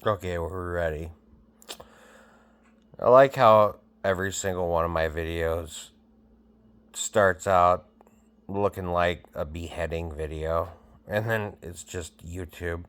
Okay, we're ready. I like how every single one of my videos starts out looking like a beheading video, and then it's just YouTube.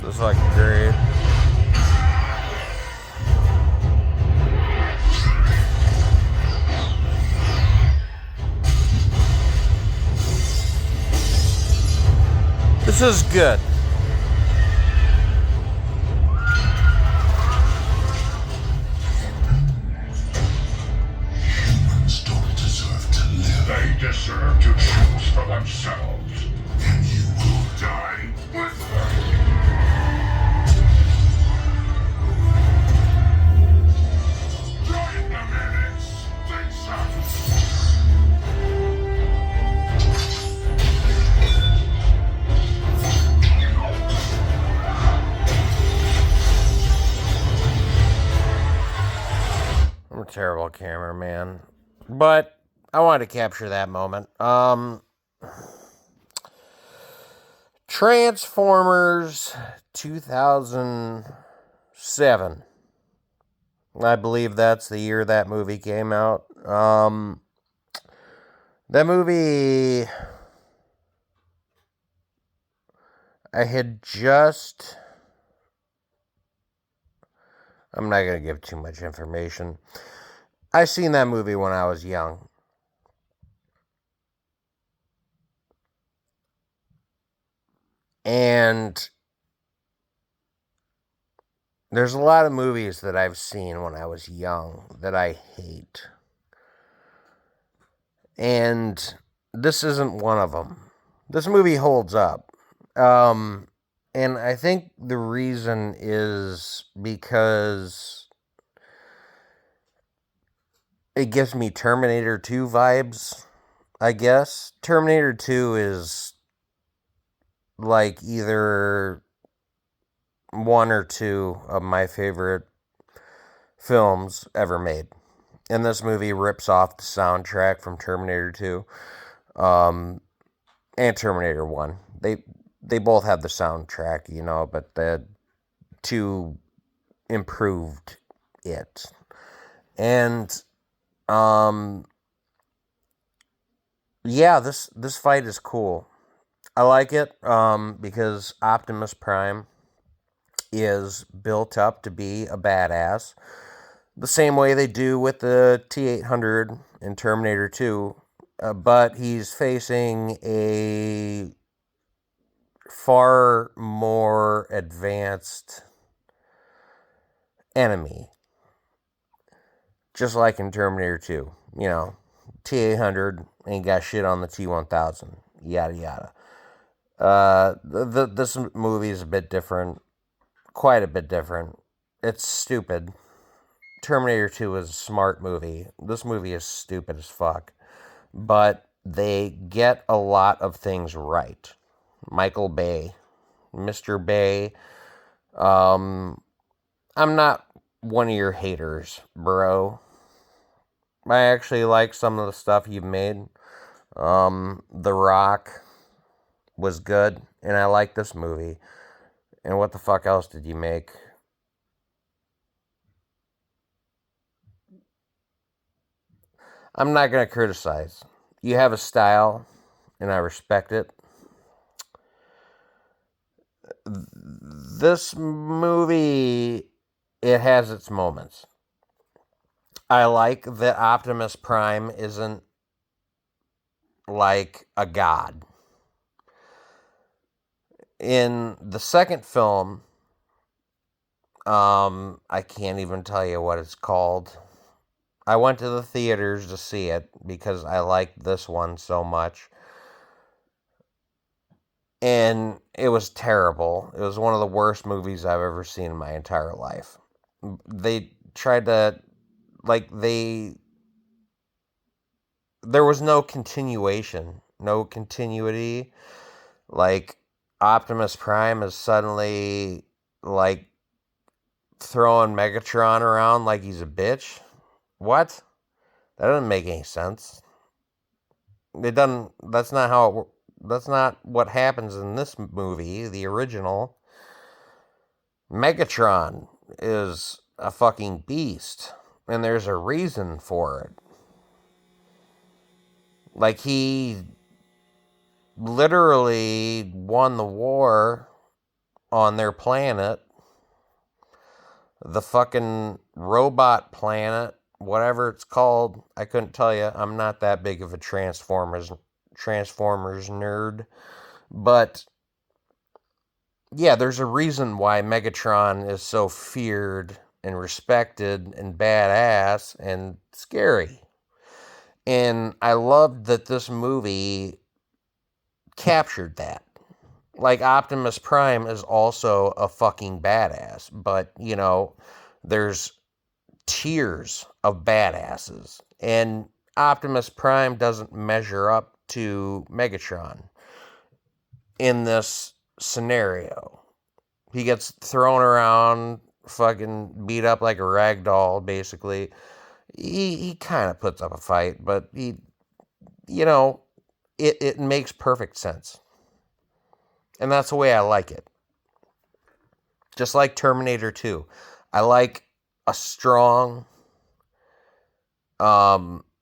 This is like great. This is good. Humans don't deserve to live. They deserve to choose for themselves. And you will die with them. Join them in extinction. I'm a terrible cameraman, but I wanted to capture that moment. Transformers 2007. I believe that's the year that movie came out. That movie, I had just. I'm not going to give too much information. I seen that movie when I was young. And there's a lot of movies that I've seen when I was young that I hate. And this isn't one of them. This movie holds up. And I think the reason is because it gives me Terminator 2 vibes, I guess. Terminator 2 is like either one or two of my favorite films ever made. And this movie rips off the soundtrack from Terminator 2 and Terminator 1. They both have the soundtrack, but the two improved it. And yeah, this fight is cool. I like it because Optimus Prime is built up to be a badass, the same way they do with the T-800 in Terminator 2, but he's facing a far more advanced enemy, just like in Terminator 2. T-800 ain't got shit on the T-1000, yada yada. This movie is a bit different, quite a bit different. It's stupid. Terminator 2 is a smart movie. This movie is stupid as fuck. But they get a lot of things right. Michael Bay, Mr. Bay. I'm not one of your haters, bro. I actually like some of the stuff you've made. The Rock was good, and I like this movie. And what the fuck else did you make? I'm not going to criticize. You have a style, and I respect it. This movie, it has its moments. I like that Optimus Prime isn't like a god. In the second film, I can't even tell you what it's called. I went to the theaters to see it because I liked this one so much. And it was terrible. It was one of the worst movies I've ever seen in my entire life. They tried to, like, there was no continuation, no continuity. Like, Optimus Prime is suddenly, like, throwing Megatron around like he's a bitch. What? That doesn't make any sense. It doesn't. That's not how it. That's not what happens in this movie, the original. Megatron is a fucking beast, and there's a reason for it. Like, he literally won the war on their planet, the fucking robot planet, whatever it's called. I couldn't tell you. I'm not that big of a Transformers nerd, but yeah, there's a reason why Megatron is so feared and respected and badass and scary. And I loved that this movie captured that. Like, Optimus Prime is also a fucking badass, but, you know, there's tiers of badasses. And Optimus Prime doesn't measure up to Megatron in this scenario. He gets thrown around, fucking beat up like a rag doll, basically. He kind of puts up a fight, but you know, it makes perfect sense. And that's the way I like it. Just like Terminator 2. I like a strong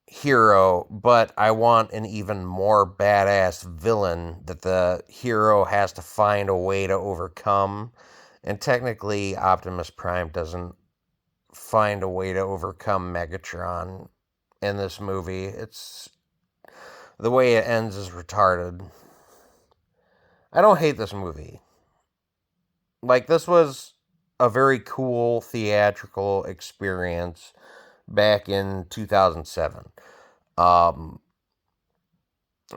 hero, but I want an even more badass villain that the hero has to find a way to overcome. And technically, Optimus Prime doesn't find a way to overcome Megatron in this movie. It's the way it ends is retarded. I don't hate this movie. Like, this was a very cool theatrical experience back in 2007.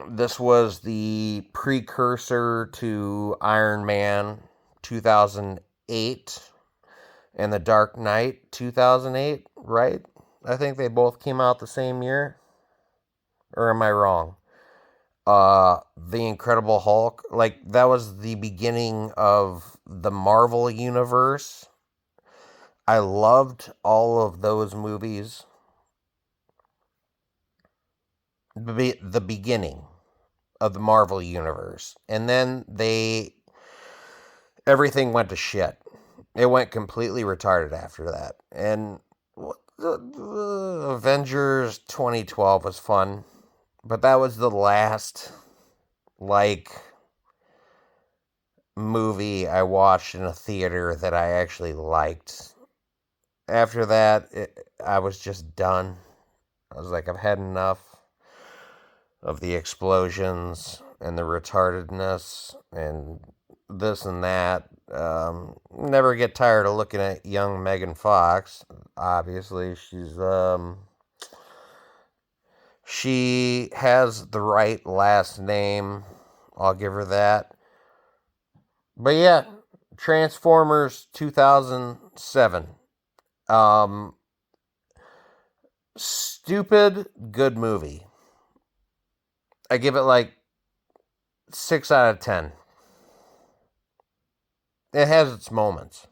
This was the precursor to Iron Man 2008 and The Dark Knight 2008, right? I think they both came out the same year. Or am I wrong? The Incredible Hulk, like, that was the beginning of the Marvel universe. I loved all of those movies. The beginning of the Marvel universe. And then everything went to shit. It went completely retarded after that. And the Avengers 2012 was fun. But that was the last, like, movie I watched in a theater that I actually liked. After that, I was just done. I was like, I've had enough of the explosions and the retardedness and this and that. Never get tired of looking at young Megan Fox. Obviously, she has the right last name. I'll give her that. But yeah, Transformers 2007. Stupid good movie. I give it like 6 out of 10. It has its moments.